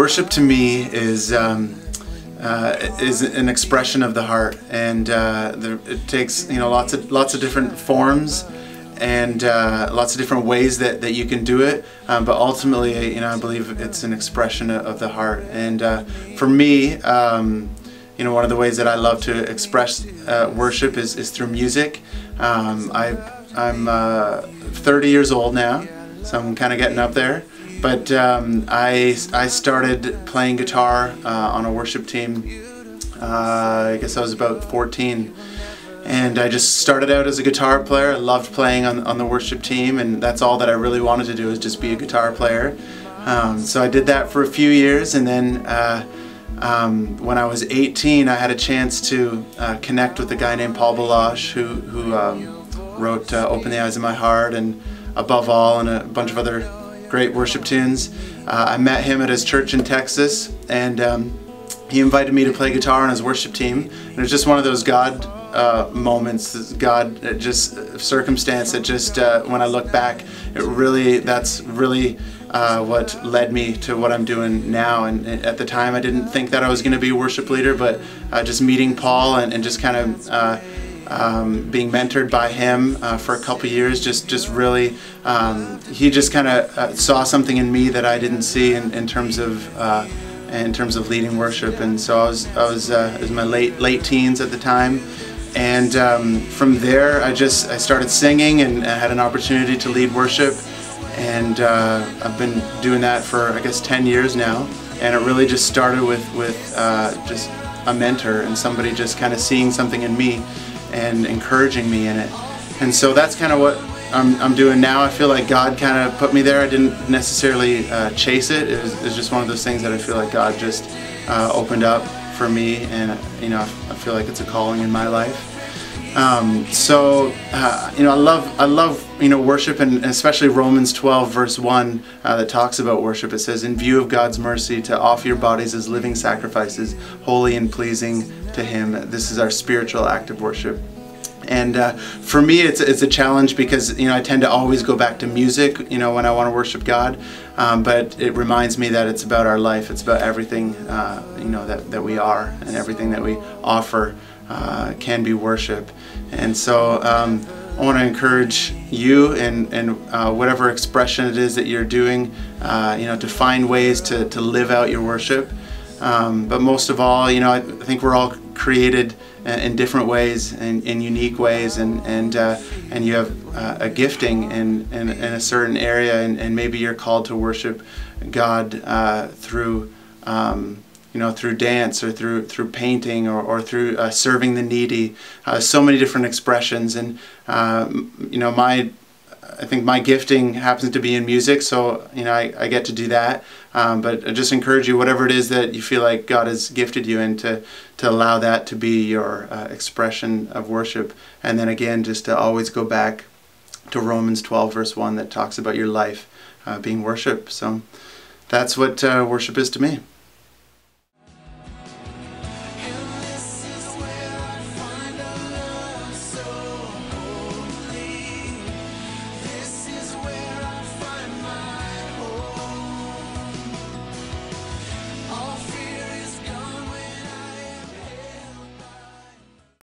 Worship to me is an expression of the heart, and it takes lots of different forms and lots of different ways that you can do it, but ultimately I believe it's an expression of the heart. And for me, one of the ways that I love to express worship is through music. I'm 30 years old now, so I'm kind of getting up there. But I started playing guitar on a worship team. I guess I was about 14, and I just started out as a guitar player. I loved playing on the worship team, and that's all that I really wanted to do, is just be a guitar player. So I did that for a few years, and then when I was 18, I had a chance to connect with a guy named Paul Balash, who wrote Open the Eyes of My Heart and Above All and a bunch of other great worship tunes. I met him at his church in Texas, and he invited me to play guitar on his worship team. And it was just one of those God moments, God just circumstance that just when I look back, that's really what led me to what I'm doing now. And at the time, I didn't think that I was going to be a worship leader, but just meeting Paul and just kind of being mentored by him for a couple years, just really, he just kind of saw something in me that I didn't see in terms of leading worship. And so it was my late teens at the time, and from there I started singing, and I had an opportunity to lead worship, and I've been doing that for, I guess, 10 years now. And it really just started with just a mentor and somebody just kind of seeing something in me and encouraging me in it. And so that's kind of what I'm doing now. I feel like God kind of put me there. I didn't necessarily chase it. It was just one of those things that I feel like God just opened up for me, and I feel like it's a calling in my life. I love worship, and especially Romans 12 verse 1 that talks about worship. It says, "In view of God's mercy, to offer your bodies as living sacrifices, holy and pleasing to Him. This is our spiritual act of worship." And for me, it's a challenge, because I tend to always go back to music when I want to worship God, but it reminds me that it's about our life. It's about everything that we are, and everything that we offer can be worship. And so I want to encourage you in whatever expression it is that you're doing, to find ways to live out your worship. But most of all, I think we're all created in different ways and in unique ways, and you have a gifting in a certain area, and maybe you're called to worship God through through dance, or through painting, or through serving the needy. So many different expressions, and I think my gifting happens to be in music, so I get to do that. But I just encourage you, whatever it is that you feel like God has gifted you in, to allow that to be your expression of worship. And then again, just to always go back to Romans 12 verse 1 that talks about your life being worship. So that's what worship is to me.